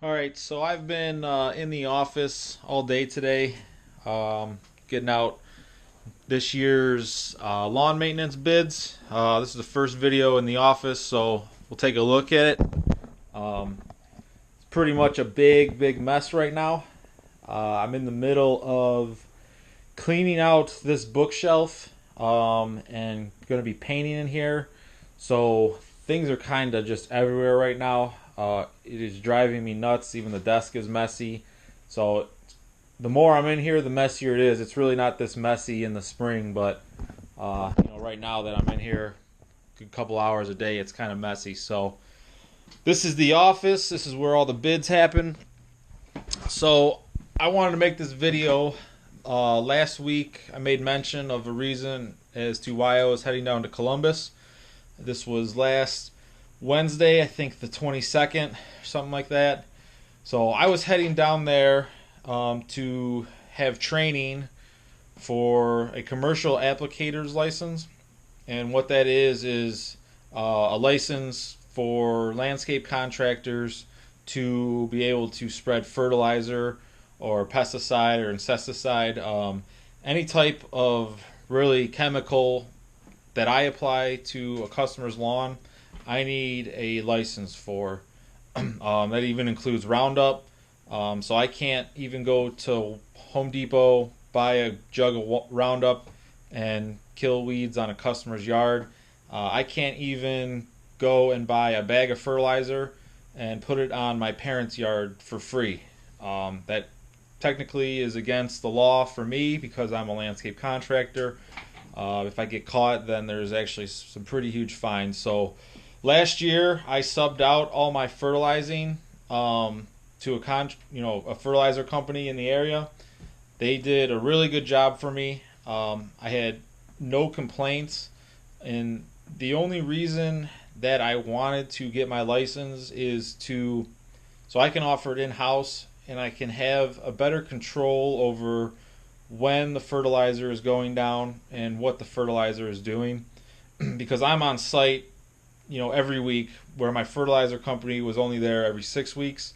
All right, so I've been in the office all day today, getting out this year's lawn maintenance bids. This is the first video in the office, so we'll take a look at it. It's pretty much a big mess right now. I'm in the middle of cleaning out this bookshelf and going to be painting in here. So things are kind of just everywhere right now. It is driving me nuts. Even the desk is messy. So the more I'm in here, the messier it is. It's really not this messy in the spring, but right now that I'm in here a couple hours a day, it's kind of messy. So this is the office. This is where all the bids happen. So I wanted to make this video. Last week I made mention of a reason as to why I was heading down to Columbus. This was last Wednesday, I think the 22nd, something like that. So I was heading down there to have training for a commercial applicator's license. And what that is a license for landscape contractors to be able to spread fertilizer or pesticide or insecticide, any type of really chemical that I apply to a customer's lawn, I need a license for. That even includes Roundup. So I can't even go to Home Depot, buy a jug of Roundup, and kill weeds on a customer's yard. I can't even go and buy a bag of fertilizer and put it on my parents' yard for free. That technically is against the law for me because I'm a landscape contractor. If I get caught, then there's actually some pretty huge fines. So last year I subbed out all my fertilizing to a fertilizer company in the area. They did a really good job for me. I had no complaints, and the only reason that I wanted to get my license is so I can offer it in-house and I can have a better control over when the fertilizer is going down and what the fertilizer is doing. Because I'm on site, every week, where my fertilizer company was only there every 6 weeks,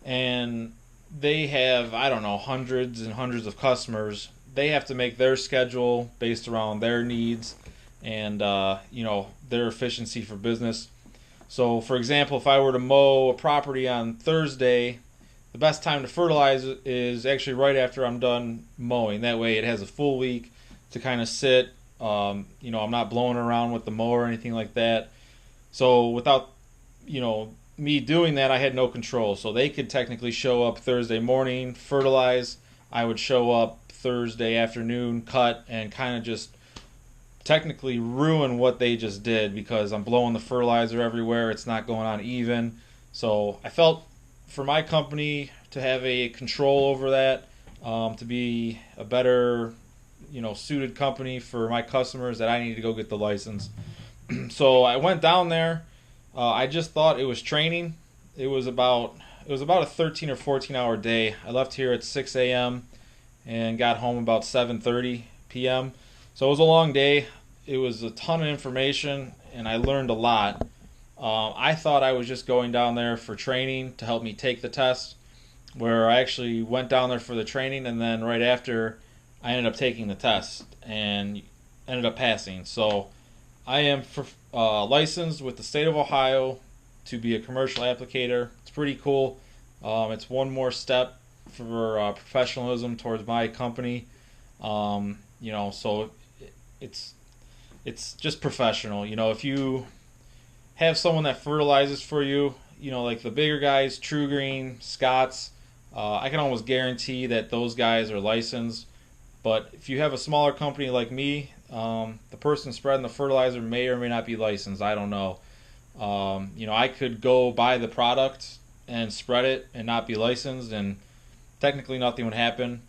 and they have, I don't know, hundreds and hundreds of customers. They have to make their schedule based around their needs and their efficiency for business. So, for example, if I were to mow a property on Thursday, the best time to fertilize is actually right after I'm done mowing. That way it has a full week to kind of sit. I'm not blowing around with the mower or anything like that. So without, me doing that, I had no control. So they could technically show up Thursday morning, fertilize. I would show up Thursday afternoon, cut, and kind of just technically ruin what they just did because I'm blowing the fertilizer everywhere. It's not going on even. So I felt for my company to have a control over that, to be a better, suited company for my customers, that I need to go get the license. So I went down there. I just thought it was training. It was about a 13 or 14 hour day. I left here at 6 a.m. and got home about 7:30 p.m. So it was a long day. It was a ton of information, and I learned a lot. I thought I was just going down there for training to help me take the test, where I actually went down there for the training, and then right after, I ended up taking the test and ended up passing. So I am licensed with the state of Ohio to be a commercial applicator. It's pretty cool. It's one more step for professionalism towards my company. So it's just professional. If you have someone that fertilizes for you, like the bigger guys, True Green, Scott's, I can almost guarantee that those guys are licensed. But if you have a smaller company like me, the person spreading the fertilizer may or may not be licensed. I don't know. I could go buy the product and spread it and not be licensed, and technically nothing would happen.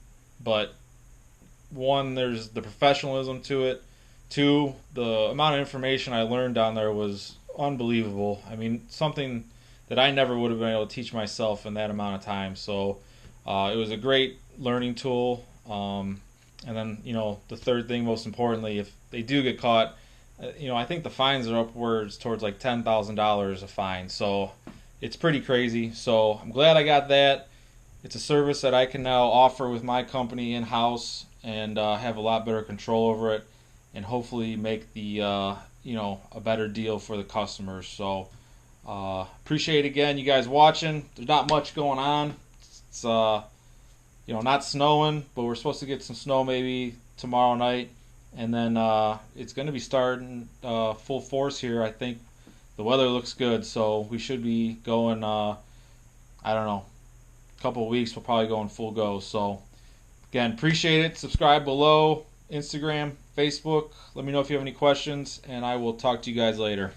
But one, there's the professionalism to it. Two, the amount of information I learned down there was unbelievable. I mean, something that I never would have been able to teach myself in that amount of time. So it was a great learning tool. And then, the third thing, most importantly, if they do get caught, I think the fines are upwards towards like $10,000 a fine. So it's pretty crazy. So I'm glad I got that. It's a service that I can now offer with my company in house and have a lot better control over it, and hopefully make the a better deal for the customers. So appreciate again you guys watching. There's not much going on. It's not snowing, but we're supposed to get some snow maybe tomorrow night, and then it's going to be starting full force here. I think the weather looks good, so we should be going. I don't know, a couple of weeks we'll probably go in full go. So again, appreciate it. Subscribe below. Instagram, Facebook. Let me know if you have any questions, and I will talk to you guys later.